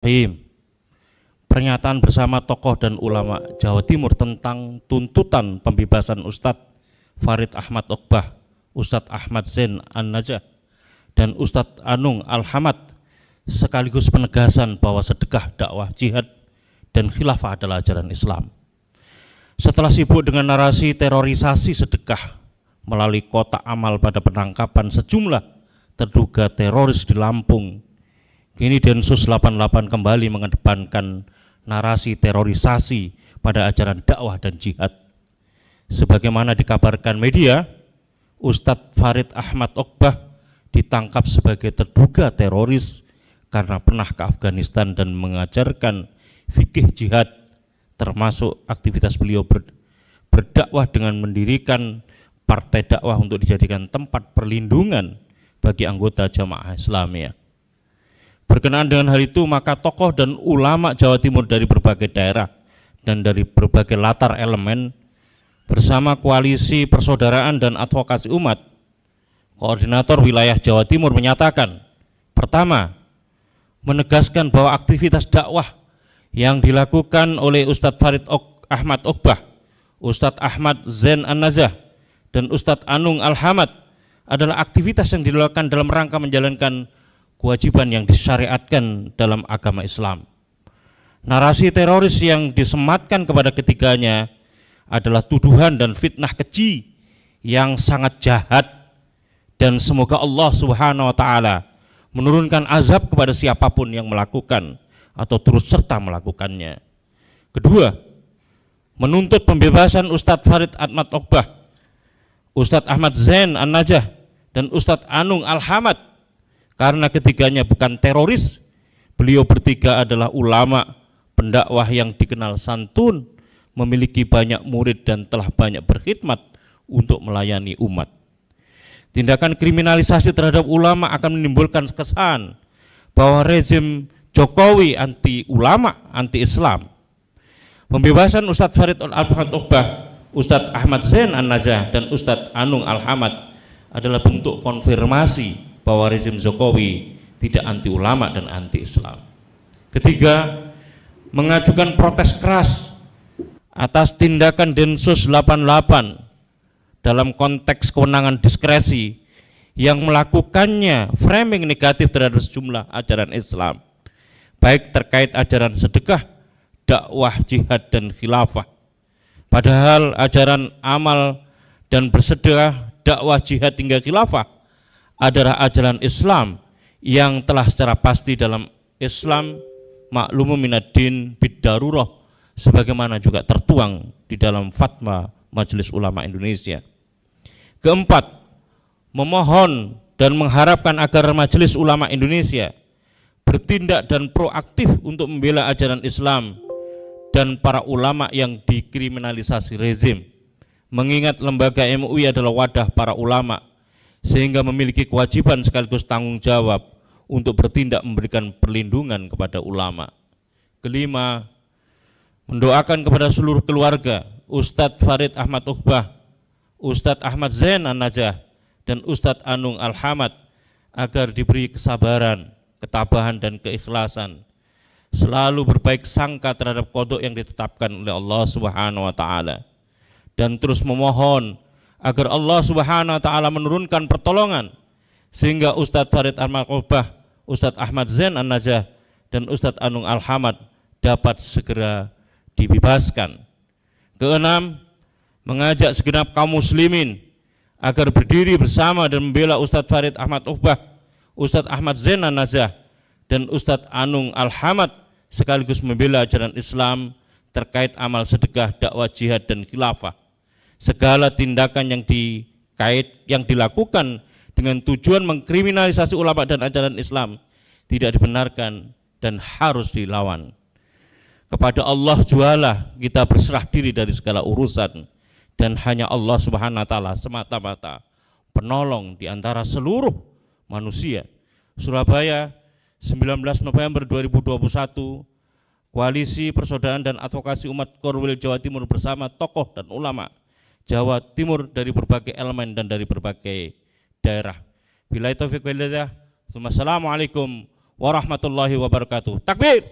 Bismillahirrahmanirrahim. Pernyataan bersama tokoh dan ulama Jawa Timur tentang tuntutan pembebasan Ustadz Farid Ahmad Oqbah, Ustadz Ahmad Zain An-Najah, dan Ustadz Anung Al-Hamad, sekaligus penegasan bahwa sedekah, dakwah, jihad, dan khilafah adalah ajaran Islam. Setelah sibuk dengan narasi terorisasi sedekah melalui kotak amal pada penangkapan sejumlah terduga teroris di Lampung, kini Densus 88 kembali mengedepankan narasi terorisasi pada ajaran dakwah dan jihad. Sebagaimana dikabarkan media, Ustadz Farid Ahmad Oqbah ditangkap sebagai terduga teroris karena pernah ke Afghanistan dan mengajarkan fikih jihad, termasuk aktivitas beliau berdakwah dengan mendirikan partai dakwah untuk dijadikan tempat perlindungan bagi anggota jamaah Islamiyah. Berkenaan dengan hal itu, maka tokoh dan ulama Jawa Timur dari berbagai daerah dan dari berbagai latar elemen bersama Koalisi Persaudaraan dan Advokasi Umat, Koordinator Wilayah Jawa Timur menyatakan, pertama, menegaskan bahwa aktivitas dakwah yang dilakukan oleh Ustadz Farid Ahmad Oqbah, Ustadz Ahmad Zain An-Najah, dan Ustadz Anung Al-Hamad adalah aktivitas yang dilakukan dalam rangka menjalankan kewajiban yang disyariatkan dalam agama Islam. Narasi teroris yang disematkan kepada ketiganya adalah tuduhan dan fitnah keji yang sangat jahat, dan semoga Allah Subhanahu wa Ta'ala menurunkan azab kepada siapapun yang melakukan atau turut serta melakukannya. Kedua, menuntut pembebasan Ustadz Farid Ahmad Oqbah, Ustadz Ahmad Zain An-Najah, dan Ustadz Anung Al-Hamad, karena ketiganya bukan teroris. Beliau bertiga adalah ulama, pendakwah yang dikenal santun, memiliki banyak murid dan telah banyak berkhidmat untuk melayani umat. Tindakan kriminalisasi terhadap ulama akan menimbulkan kesan bahwa rezim Jokowi anti ulama, anti Islam. Pembebasan Ustadz Farid Ahmad Oqbah, Ustadz Ahmad Zain An-Najah, dan Ustadz Anung Al-Hamad adalah bentuk konfirmasi bahwa rezim Jokowi tidak anti ulama dan anti Islam. Ketiga, mengajukan protes keras atas tindakan Densus 88 dalam konteks kewenangan diskresi yang melakukannya framing negatif terhadap sejumlah ajaran Islam, baik terkait ajaran sedekah, dakwah, jihad, dan khilafah. Padahal ajaran amal dan bersedekah, dakwah, jihad, hingga khilafah adalah ajaran Islam yang telah secara pasti dalam Islam maklumu minaddin bid-darurah, sebagaimana juga tertuang di dalam fatwa Majelis Ulama Indonesia. Keempat, memohon dan mengharapkan agar Majelis Ulama Indonesia bertindak dan proaktif untuk membela ajaran Islam dan para ulama yang dikriminalisasi rezim, mengingat lembaga MUI adalah wadah para ulama sehingga memiliki kewajiban sekaligus tanggung jawab untuk bertindak memberikan perlindungan kepada ulama. Kelima, mendoakan kepada seluruh keluarga Ustadz Farid Ahmad Oqbah, Ustadz Ahmad Zain An-Najah, dan Ustadz Anung Al-Hamad agar diberi kesabaran, ketabahan, dan keikhlasan, selalu berbaik sangka terhadap qada yang ditetapkan oleh Allah Subhanahu wa Ta'ala, dan terus memohon agar Allah Subhanahu wa Ta'ala menurunkan pertolongan sehingga Ustadz Farid Ahmad Oqbah, Ustadz Ahmad Zain An-Najah, dan Ustadz Anung Al-Hamad dapat segera dibebaskan. Keenam, mengajak segenap kaum muslimin agar berdiri bersama dan membela Ustadz Farid Ahmad Oqbah, Ustadz Ahmad Zain An-Najah, dan Ustadz Anung Al-Hamad, sekaligus membela ajaran Islam terkait amal sedekah, dakwah, jihad, dan khilafah. Segala tindakan yang dilakukan dengan tujuan mengkriminalisasi ulama dan ajaran Islam tidak dibenarkan dan harus dilawan. Kepada Allah jualah kita berserah diri dari segala urusan, dan hanya Allah Subhanahu wa Ta'ala semata-mata penolong di antara seluruh manusia. Surabaya, 19 November 2021, Koalisi Persaudaraan dan Advokasi Umat Korwil Jawa Timur bersama tokoh dan ulama Jawa Timur dari berbagai elemen dan dari berbagai daerah. Billahi taufiq wal hidayah. Assalamualaikum warahmatullahi wabarakatuh. Takbir.